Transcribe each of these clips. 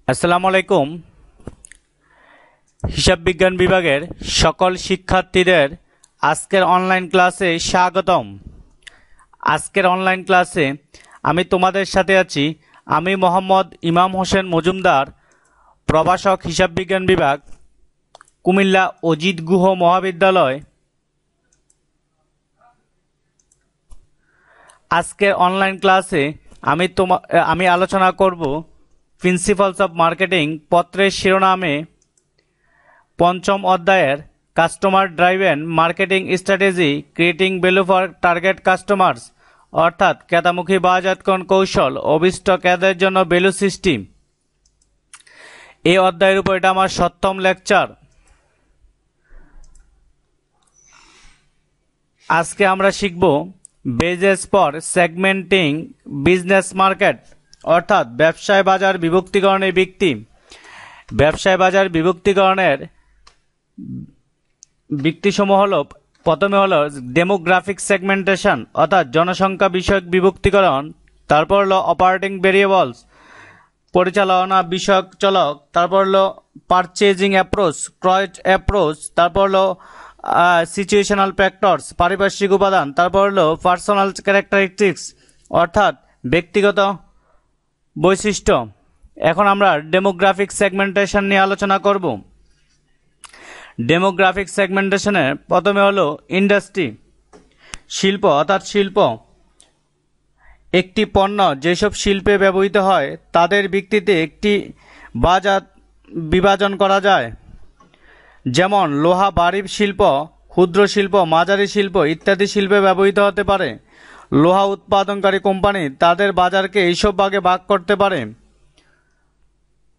আসসালামু আলাইকুম। হিসাব বিজ্ঞান বিভাগের সকল শিক্ষার্থীদের আজকের অনলাইন ক্লাসে স্বাগতম। আজকের অনলাইন ক্লাসে আমি তোমাদের সাথে আছি। আমি মোহাম্মদ ইমাম হোসেন মজুমদার, প্রভাষক হিসাব বিজ্ঞান বিভাগ, কুমিল্লা অজিত গুহ মহাবিদ্যালয়। আজকের অনলাইন ক্লাসে আমি আলোচনা করব প্রিন্সিপালস অফ মার্কেটিং পত্রের শিরোনামে পঞ্চম অধ্যায়ের customer driven marketing strategy creating value for target customers, অর্থাৎ ক্রেতামুখী বাজারজাতকরণ কৌশল, অভিষ্ট ক্রেতাদের জন্য ভ্যালু সিস্টেম। এই অধ্যায়ের উপর এটা আমার 7ম লেকচার। আজকে আমরা শিখব bases for segmenting business market, অর্থাৎ ব্যবসায় বাজার বিভক্তিকরণের ভিত্তি। ব্যবসায় বাজার বিভক্তিকরণের ভিত্তিসমূহ হল, প্রথমে হলো ডেমোগ্রাফিক সেগমেন্টেশন, অর্থাৎ জনসংখ্যা বিষয়ক বিভক্তিকরণ। তারপর হলো অপারেটিং ভেরিয়েবলস, পরিচালনা বিষয়ক চলক। তারপর হলো পারচেজিং অ্যাপ্রোচ, ক্রয় অ্যাপ্রোচ। তারপর হলো সিচুয়েশনাল ফ্যাক্টরস, পারিপার্শ্বিক উপাদান। তারপর হলো পার্সোনাল ক্যারেক্টারিস্টিক্স, অর্থাৎ ব্যক্তিগত বৈশিষ্ট্য। এখন আমরা ডেমোগ্রাফিক সেগমেন্টেশন নিয়ে আলোচনা করব। ডেমোগ্রাফিক সেগমেন্টেশনের প্রথমে হলো ইন্ডাস্ট্রি, শিল্প, অর্থাৎ শিল্প। একটি পণ্য যেসব শিল্পে ব্যবহৃত হয় তাদের ভিত্তিতে একটি বাজার বিভাজন করা যায়। যেমন লোহা ভারী শিল্প, ক্ষুদ্র শিল্প, মাঝারি শিল্প ইত্যাদি শিল্পে ব্যবহৃত হতে পারে। লোহা উৎপাদনকারী কোম্পানি তাদের বাজারকে এইসব ভাগে ভাগ করতে পারে।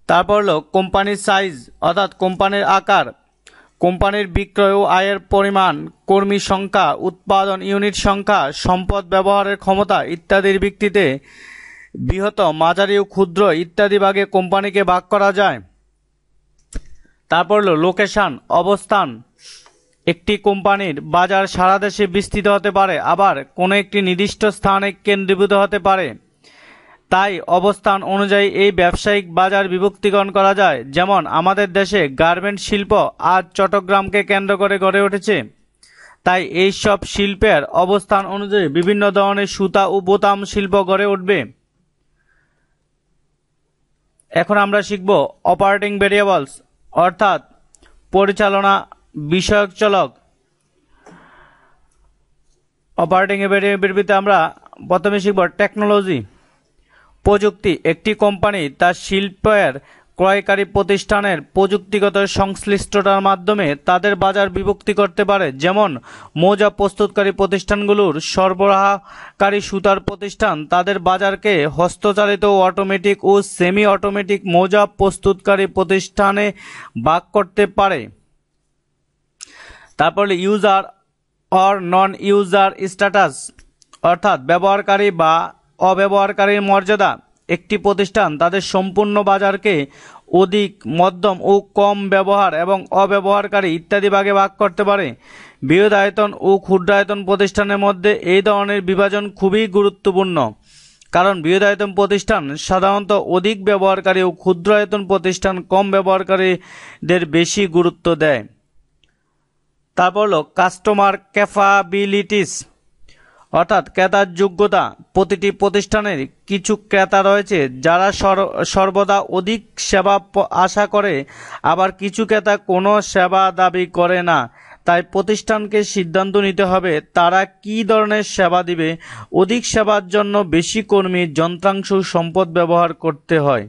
তারপর হলো কোম্পানির সাইজ, অর্থাৎ কোম্পানির আকার, কোম্পানির বিক্রয় ও আয়ের পরিমাণ, কর্মী সংখ্যা, উৎপাদন ইউনিট সংখ্যা, সম্পদ ব্যবহারের ক্ষমতা ইত্যাদির ভিত্তিতে বৃহৎ, মাঝারি ও ক্ষুদ্র ইত্যাদি ভাগে কোম্পানিকে ভাগ করা যায়। তারপর হলো লোকেশন, অবস্থান। একটি কোম্পানির বাজার সারা দেশে বিস্তৃত হতে পারে, আবার কোনো একটি নির্দিষ্ট স্থানে কেন্দ্রীভূত হতে পারে। তাই অবস্থান অনুযায়ী এই ব্যবসায়িক বাজার বিভক্তিকরণ করা যায়। যেমন আমাদের দেশে গার্মেন্ট শিল্প আজ চট্টগ্রামকে কেন্দ্র করে গড়ে উঠেছে। তাই এই সব শিল্পের অবস্থান অনুযায়ী বিভিন্ন ধরনের সুতা ও বোতাম শিল্প গড়ে উঠবে। এখন আমরা শিখব অপারেটিং ভেরিয়েবলস, অর্থাৎ পরিচালনা বিষয়ক চলক। অপারেটিং ভেরিয়েবলতে আমরা প্রথমে শিখব টেকনোলজি, প্রযুক্তি। একটি কোম্পানি তার শিল্পের ক্রয়কারী প্রতিষ্ঠানের প্রযুক্তিগত সংশ্লিষ্টতার মাধ্যমে তাদের বাজার বিভক্তি করতে পারে। যেমন মোজা প্রস্তুতকারী প্রতিষ্ঠানগুলোর সরবরাহকারী সুতার প্রতিষ্ঠান তাদের বাজারকে হস্তচালিত, অটোমেটিক ও সেমি অটোমেটিক মোজা প্রস্তুতকারী প্রতিষ্ঠানে ভাগ করতে পারে। তারপরে user or non user status, অর্থাৎ ব্যবহারকারী বা অব্যবহারকারীর মর্যাদা। একটি প্রতিষ্ঠান তাদের সম্পূর্ণ বাজারকে অধিক, মধ্যম ও কম ব্যবহার এবং অব্যবহারকারী ইত্যাদি ভাগে ভাগ করতে পারে। বৃহদায়তন ও ক্ষুদ্রায়তন প্রতিষ্ঠানের মধ্যে এই ধরনের বিভাজন খুবই গুরুত্বপূর্ণ, কারণ বৃহদায়তন প্রতিষ্ঠান সাধারণত অধিক ব্যবহারকারী ও ক্ষুদ্রায়তন প্রতিষ্ঠান কম ব্যবহারকারীদের বেশি গুরুত্ব দেয়। তারপর হলো কাস্টমার ক্যাপাবিলিটিস, অর্থাৎ ক্রেতার যোগ্যতা। প্রতিটি প্রতিষ্ঠানের কিছু ক্রেতা রয়েছে যারা সর্বদা অধিক সেবা আশা করে, আবার কিছু ক্রেতা কোনো সেবা দাবি করে না। তাই প্রতিষ্ঠানকে সিদ্ধান্ত নিতে হবে তারা কী ধরনের সেবা দিবে। অধিক সেবার জন্য বেশি কর্মী, যন্ত্রাংশ, সম্পদ ব্যবহার করতে হয়।